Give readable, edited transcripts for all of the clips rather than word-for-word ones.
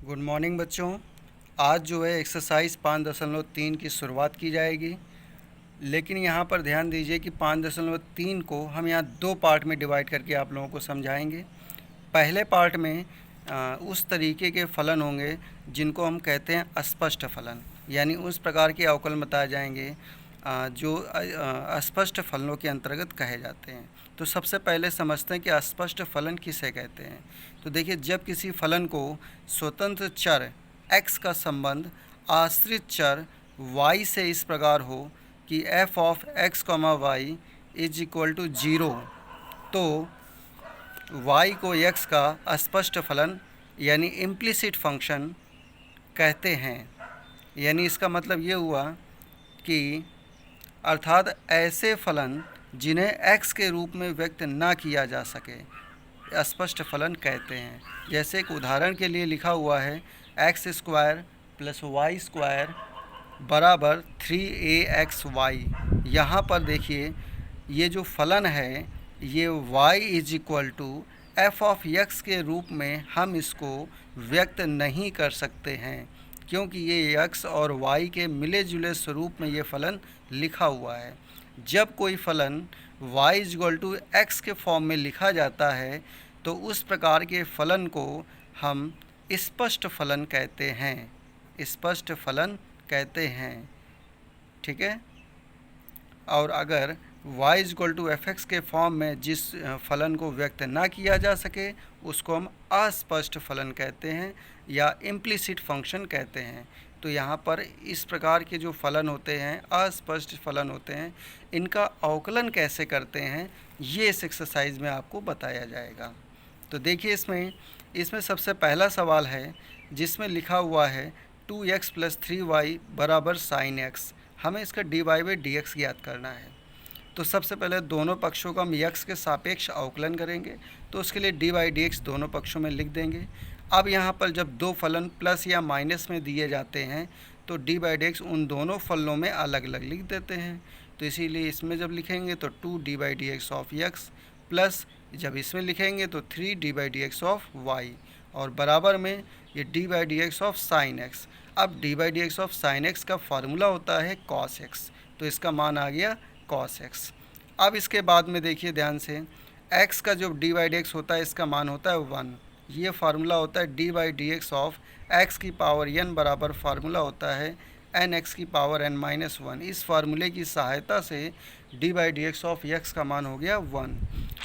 Good morning बच्चों। आज जो है एक्सरसाइज 5.3 की शुरुआत की जाएगी। लेकिन यहाँ पर ध्यान दीजिए कि 5.3 को हम यहाँ दो पार्ट में डिवाइड करके आप लोगों को समझाएंगे। पहले पार्ट में उस तरीके के फलन होंगे जिनको हम कहते हैं अस्पष्ट फलन, यानी उस प्रकार के अवकलन बताए जाएंगे जो अस्पष्ट फलनों के अंतर्गत कहे जाते हैं। तो सबसे पहले समझते हैं कि अस्पष्ट फलन किसे कहते हैं। तो देखिए, जब किसी फलन को स्वतंत्र चर x का संबंध आश्रित चर y से इस प्रकार हो कि f of x, y is equal to 0, तो y को x का अस्पष्ट फलन यानी इम्प्लिसिट फंक्शन कहते हैं। यानी इसका मतलब ये हुआ कि अर्थात ऐसे फलन जिन्हें x के रूप में व्यक्त ना किया जा सके अस्पष्ट फलन कहते हैं। जैसे एक उदाहरण के लिए लिखा हुआ है x square plus Y square बराबर 3aXy। यहाँ पर देखिए, ये जो फलन है ये y is equal to F of x के रूप में हम इसको व्यक्त नहीं कर सकते हैं, क्योंकि ये x और y के मिले जुले स्वरूप में ये फलन लिखा हुआ है। जब कोई फलन y is equal to x के फॉर्म में लिखा जाता है तो उस प्रकार के फलन को हम स्पष्ट फलन कहते हैं, स्पष्ट फलन कहते हैं। ठीक है। और अगर y is equal to F X के फॉर्म में जिस फलन को व्यक्त ना किया जा सके उसको हम अस्पष्ट फलन कहते हैं या इम्प्लिसिट फंक्शन कहते हैं। तो यहाँ पर इस प्रकार के जो फलन होते हैं, अस्पष्ट फलन होते हैं, इनका अवकलन कैसे करते हैं ये इस एक्सरसाइज में आपको बताया जाएगा। तो देखिए, इसमें सबसे पहला सवाल है जिसमें लिखा हुआ है 2x प्लस 3y बराबर साइन x। हमें इसका dy/dx ज्ञात करना है। तो सबसे पहले दोनों पक्षों का हम x के सापेक्ष अवकलन करेंगे, तो उसके लिए dy/dx दोनों पक्षों में लिख देंगे। अब यहाँ पर जब दो फलन प्लस या माइनस में दिए जाते हैं तो dy/dx उन दोनों फलनों में अलग अलग लिख देते हैं। तो इसीलिए इसमें जब लिखेंगे तो 2d/dx ऑफ x प्लस जब इसमें लिखेंगे तो 3d/dx ऑफ y और बराबर में ये d/dx ऑफ साइन x। अब d/dx ऑफ साइन x का फार्मूला होता है cos x, तो इसका मान आ गया cos x। अब इसके बाद में देखिए ध्यान से, x का जो d/dx होता है इसका मान होता है 1। ये फार्मूला होता है d/dx ऑफ x की पावर n बराबर फार्मूला होता है nx की पावर n-1। इस फार्मूले की सहायता से d/dx ऑफ x का मान हो गया 1,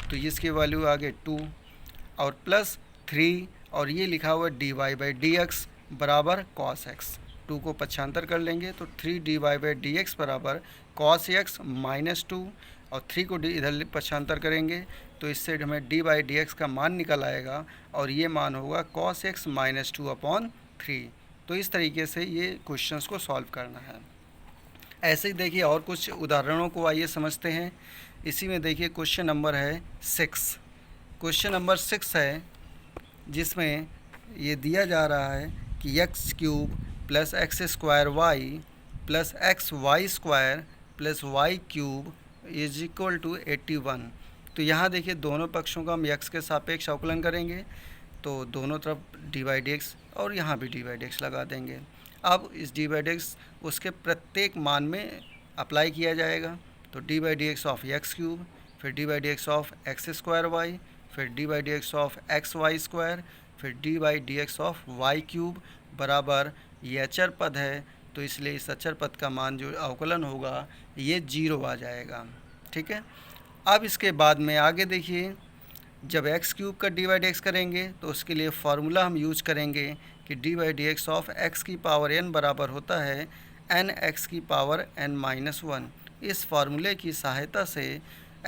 तो इसकी वैल्यू आ गई 2 और प्लस 3 और ये लिखा हुआ dy/dx बराबर cos x। 2 को पक्षांतर कर लेंगे तो 3dy/dx बराबर cos x माइनस 2 और 3 को इधर पक्षांतर करेंगे तो इससे हमें dy/dx का मान निकल आएगा और ये मान होगा cos x माइनस 2/3। तो इस तरीके से ये क्वेश्चंस को सॉल्व करना है। ऐसे ही देखिए और कुछ उदाहरणों को आइए समझते हैं। इसी में देखिए क्वेश्चन नंबर है 6। क्वेश्चन नंबर 6 है जिसमें ये दिया जा रहा है कि x³ plus X square Y plus X Y square plus y³ is equal to 81। तो यहाँ देखिए दोनों पक्षों का हम x के सापेक्ष अवकलन करेंगे, तो दोनों तरफ dy/dx और यहाँ भी dy/dx लगा देंगे। अब इस dy/dx उसके प्रत्येक मान में अप्लाई किया जाएगा, तो dy/dx ऑफ x³, फिर dy/dx of x square Y, फिर dy/dx of x Y square, फिर dy/dx ऑफ y³ बराबर ये अचर पद है, तो इसलिए इस अचर पद का मान जो अवकलन होगा ये 0 आ जाएगा। ठीक है। अब इसके बाद में आगे देखिए, जब x³ का dy/dx करेंगे तो उसके लिए फार्मूला हम यूज करेंगे कि dy/dx ऑफ x की पावर n बराबर होता है nx की पावर n-1। इस फार्मूले की सहायता से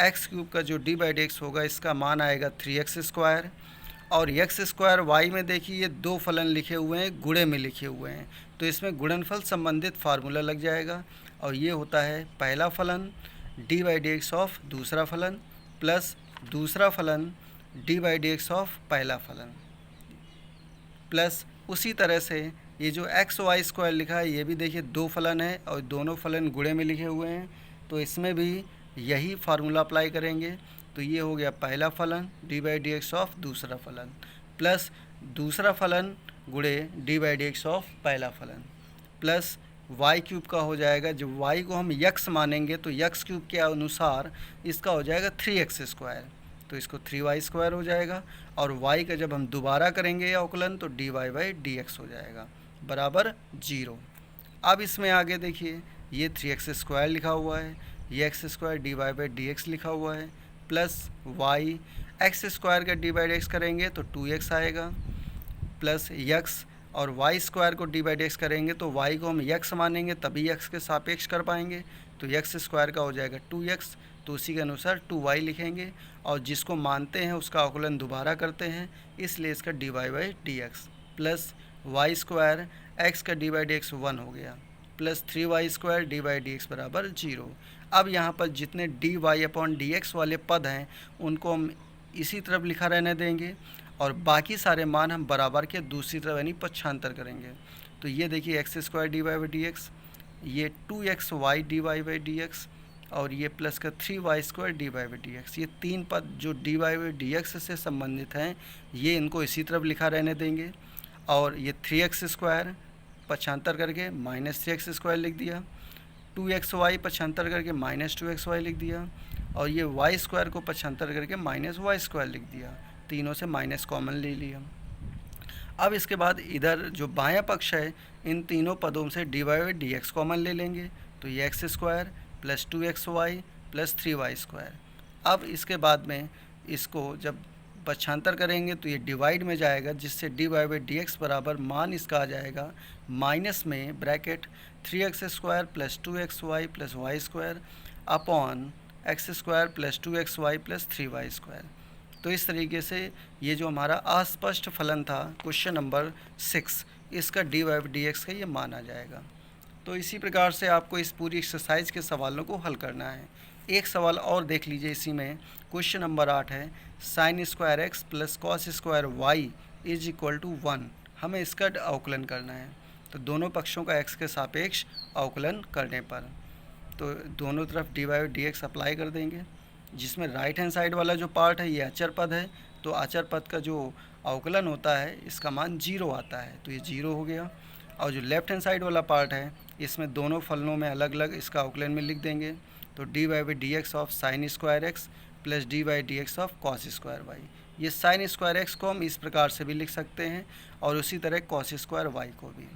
x³ का जो dy/dx होगा इसका मान आएगा 3x स्क्वायर और x स्क्वायर y में देखिए ये दो फलन लिखे हुए हैं, गुणे में लिखे हुए हैं, तो इसमें गुणनफल संबंधित फार्मूला लग जाएगा और ये होता है पहला फलन dy/dx ऑफ दूसरा फलन प्लस दूसरा फलन dy/dx ऑफ पहला फलन प्लस उसी तरह से ये जो एक्स वाई स्क्वायर लिखा है ये भी देखिए दो फलन है और दोनों फलन गुणे में लिखे हुए हैं, तो इसमें भी यही फार्मूला अप्लाई करेंगे। तो ये हो गया पहला फलन dy/dx ऑफ दूसरा फलन प्लस दूसरा फलन गुणे d/dx ऑफ पहला फलन प्लस वाई क्यूब का हो जाएगा, जब वाई को हम यक्स मानेंगे तो यक्स क्यूब के अनुसार इसका हो जाएगा 3x², तो इसको 3y² हो जाएगा। और y का जब हम दोबारा करेंगे अवकलन तो dy/dx हो जाएगा बराबर 0। अब इसमें आगे देखिए, ये 3x² लिखा हुआ है, ये x² dy/dx लिखा हुआ है, प्लस y x² का dy/dx करेंगे तो 2x आएगा, प्लस यक्स और y² को dy/dx करेंगे तो y को हम यक्स मानेंगे तभी x के सापेक्ष कर पाएंगे, तो x² का हो जाएगा 2x, तो उसी के अनुसार 2y लिखेंगे। और जिसको मानते हैं उसका अवकलन दोबारा करते हैं, इसलिए इसका dy/dx प्लस y² x का dy/dx 1 हो गया, प्लस 3y² dy/dx बराबर 0। अब यहाँ पर जितने dy/dx वाले पद हैं उनको हम इसी तरफ लिखा रहने देंगे और बाकी सारे मान हम बराबर के दूसरी तरफ यानी पक्षांतर करेंगे। तो ये देखिए x² dy/dx, ये 2xy dy/dx और ये प्लस का 3y² dy/dx, ये तीन पद जो dy/dx से संबंधित हैं ये इनको इसी तरफ लिखा रहने देंगे। और ये 3x² पक्षांतर करके -3x² लिख दिया, 2xy पक्षांतर करके -2xy लिख दिया और ये y² को पक्षांतर करके -y² लिख दिया, तीनों से माइनस कॉमन ले लिया। अब इसके बाद इधर जो बायां पक्ष है इन तीनों पदों से dy/dx कॉमन ले लेंगे, तो ये x² plus 2xy plus 3y²। अब इसके बाद में इसको जब पक्षांतर करेंगे तो ये डिवाइड में जाएगा, जिससे dy/dx बराबर मान इसका आ जाएगा माइनस में bracket 3x² plus 2xy plus y² upon x² plus 2xy plus 3y²। तो इस तरीके से ये जो हमारा अस्पष्ट फलन था क्वेश्चन नंबर 6, इसका dy/dx का ये मान आ जाएगा। तो इसी प्रकार से आपको इस पूरी एक्सरसाइज के सवालों को हल करना है। एक सवाल और देख लीजिए, इसी में क्वेश्चन नंबर 8 है sin² x plus cos² y is equal to 1। हमें इसका अवकलन करना है, तो दोनों पक्षों का x के सापेक्ष अवकलन करने पर तो दोनों तरफ dy/dx अप्लाई कर देंगे, जिसमें राइट हैंड साइड वाला जो पार्ट है ये अचर पद है, तो अचर पद का जो अवकलन होता है इसका मान 0 आता है, तो ये 0 हो गया। और जो लेफ्ट हैंड साइड वाला पार्ट है इसमें दोनों फलनों में अलग अलग इसका अवकलन में लिख देंगे, तो dy/dx of sin² x plus dy/dx of cos² y। ये sin² x को हम इस प्रकार से भी लिख सकते हैं और उसी तरह cos² y को भी।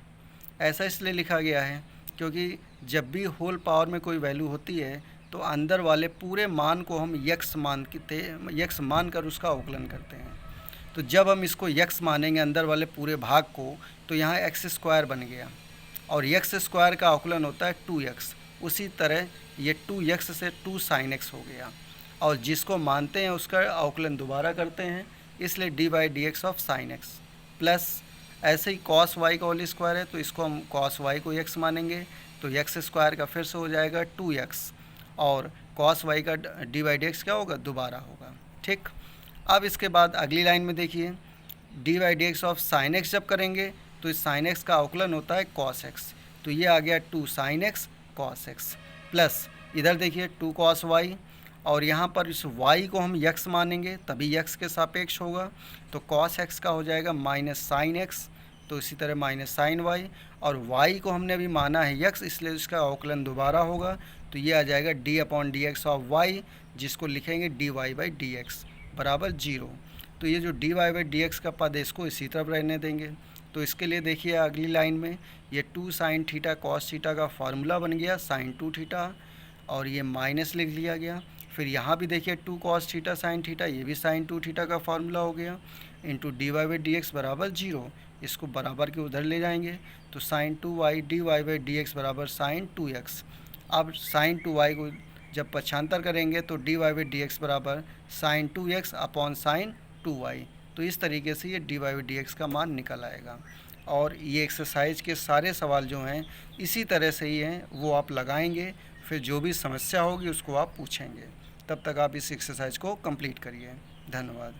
ऐसा इसलिए लिखा गया है क्योंकि जब भी होल पावर में कोई वैल्यू होती है तो अंदर वाले पूरे मान को हम यक्स मानकर उसका अवकलन करते हैं। तो जब हम इसको यक्स मानेंगे अंदर वाले पूरे भाग को, तो यहाँ x² बन गया और x² का अवकलन होता है 2x, उसी तरह ये 2x से 2 sin x हो गया और जिसको मानते हैं उसका अवकलन दोबारा करते हैं, इसलिए dy/dx of sin x plus ऐसे ही cos y का होल स्क्वायर है तो इसको हम cos y को x मानेंगे, तो x² का फिर से हो जाएगा 2x और cos y का dy/dx क्या होगा, दोबारा होगा। ठीक, अब इसके बाद अगली लाइन में देखिए dy/dx ऑफ sin x जब करेंगे तो इस sin x का अवकलन होता है cos x, तो ये आ गया 2 sin x cos x plus इधर देखिए 2 cos y और यहाँ पर इस y को हम x मानेंगे तभी x के सापेक्ष होगा, तो cos x का हो जाएगा माइनस sin x, तो इसी तरह माइनस sin y और y को हमने अभी माना है x, इसलिए इसका अवकलन दोबारा होगा, तो ये आ जाएगा d/dx ऑफ y, जिसको लिखेंगे dy/dx बराबर 0। तो ये जो dy/dx का पद है इसको इसी तरफ रहने देंगे। तो इसके लिए देखिए अगली लाइन में ये 2 sin थीटा cos थीटा का फार्मूला बन गया sin 2 थीटा और ये माइनस लिख लिया गया। फिर यहाँ भी देखिए 2 cos थीटा sin थीटा, ये भी sin 2 थीटा का फार्मूला हो गया इंटू dy/dx बराबर 0। इसको बराबर के उधर ले जाएंगे तो sin 2y dy/dx बराबर sin 2x। अब sin 2y को जब पक्षांतर करेंगे तो dy/dx बराबर sin 2x upon sin 2y। तो इस तरीके से ये dy/dx का मान निकल आएगा। और ये एक्सरसाइज के सारे सवाल जो हैं इसी तरह से ही हैं, वो आप लगाएंगे, फिर जो भी समस्या होगी उसको आप पूछेंगे। तब तक आप इस एक्सरसाइज को कंप्लीट करिए। धन्यवाद।